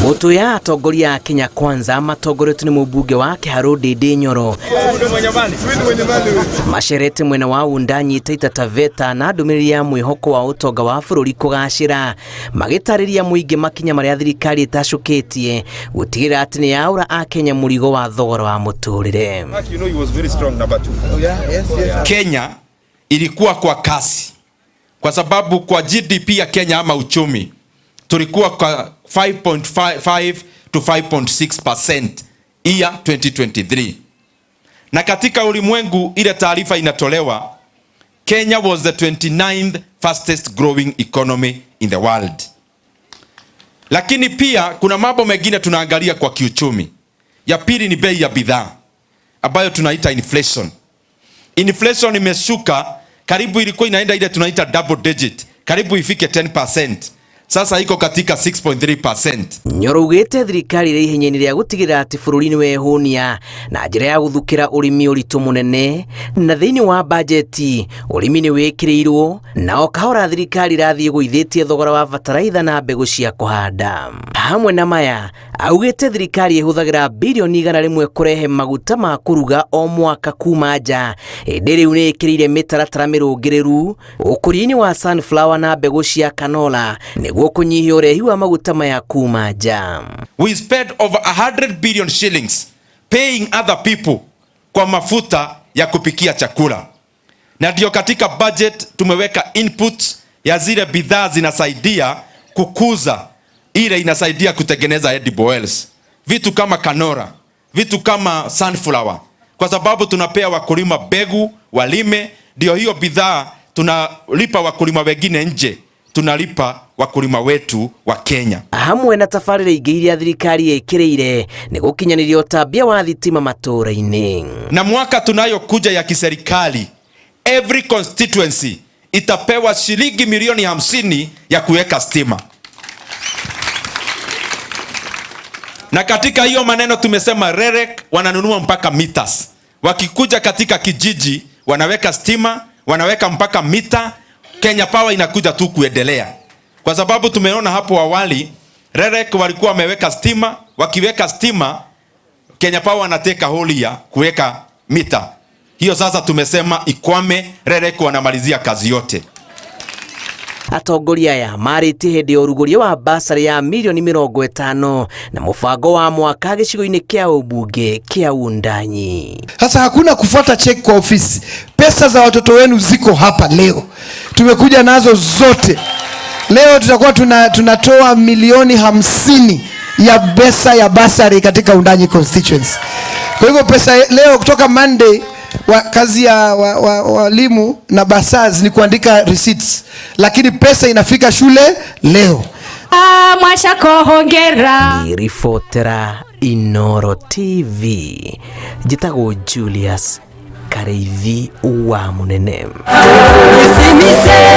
Moto ya Atongoria Kenya Kwanza matongoretwo ni mũmbunge wa Kĩharũ Ndĩndĩ Nyoro Macerete mwena wa Undanyi Taita Taveta na ndũmĩrĩri ya mwĩhoko wa ũtonga wa bũrũri kũgacĩra magĩtarĩria mũingĩ makinya marĩa thirikari ĩtacũkĩtie gũtigĩrĩra atĩ nĩ yaura a Kenya mũrigo wa thogora wa mũtũrĩre. Kenya ilikuwa kwa kasi kwa sababu kwa GDP ya Kenya ama uchumi tulikuwa kwa 5.5 to 5.6% year 2023. Na katika ulimwengu ile taarifa inatolewa, Kenya was the 29th fastest growing economy in the world. Lakini pia kuna mambo mengine tunaangalia kwa kiuchumi. Ya pili ni bei ya bidhaa ambayo tunaita inflation. Inflation imeshuka, karibu ilikuwa inaenda ile tunaita double digit, karibu ifike 10%. Sasa iko katika 6.3%. Nyoro ugĩte thirikari ĩrĩ ihenya-inĩ rĩa gũtigĩrĩra atĩ bũrũri nĩ wehunia na njĩra ya gũthukĩra ũrĩmi ũritũ mũnene, na thĩinĩ wa bajeti ũrĩmi nĩ wĩkĩrĩirwo na o kahora thirikari ĩrathiĩ ĩgũithĩtie thogora wa bataraitha na mbegũ cia kũhanda. Hamwe na maya augĩte thirikari ĩhũthagĩra bilioni 100 kũrehe maguta ma kũruga o mwaka kuma nja, ĩndĩ rĩu nĩ ĩkĩrĩire mĩtaratara mĩrũngĩrĩru ũkũria-inĩ wa sunflower na mbegũ cia canola nĩguo kũnyihia ũrehi wa maguta maya kuma nja. We spent over 100 billion shillings paying other people kwa mafuta ya kupikia chakula. Na ndio katika budget tumeweka input ya zile bidhaa zinasaidia kukuza, ile inasaidia kutengeneza edible oils. Vitu kama canola, vitu kama sunflower. Kwa sababu tunapea wakulima mbegu walime, ndio hiyo bidhaa tunalipa wakulima wengine nje, tunalipa wakulima wetu wa Kenya. Hamwe na tafarĩra ingĩ iria thirikari ĩkĩrĩire nĩ gũkinyanĩria ũtambia wa thitima matũũra-inĩ. Na mwaka tunayokuja ya kiserikali, every constituency itapewa shilingi milioni 50 ya kuweka stima. Na katika hiyo maneno tumesema REREC wananunua mpaka meters. Wakikuja katika kijiji wanaweka stima, wanaweka mpaka mita. Kenya Power inakuja tu kuendelea. Kwa sababu tumeona hapo awali REREC walikuwa wameweka stima, wakiweka stima Kenya Power wanateka holi ya kuweka mita. Hiyo sasa tumesema ikwame, REREC wanamalizia kazi yote. Atongoria aya marĩtie hĩndĩ ya ũrugũria wa basarĩ ya milioni 50 na mũbango wa mwaka gĩcigo-inĩ kĩa ũmbunge kĩa Undanyi. Sasa hakuna kufuata check kwa ofisi. Pesa za watoto wenu ziko hapa leo. Tumekuja nazo zote. Leo tutakuwa tunatoa milioni 50 ya pesa ya basari katika Undanyi constituency. Kwa hivyo pesa leo kutoka Monday kazi ya walimu na basaz ni kuandika receipts, lakini pesa inafika shule leo. Mwashako hongera. Ni rifotera Inoro TV. Jitago Julius Kareithi wa Munene.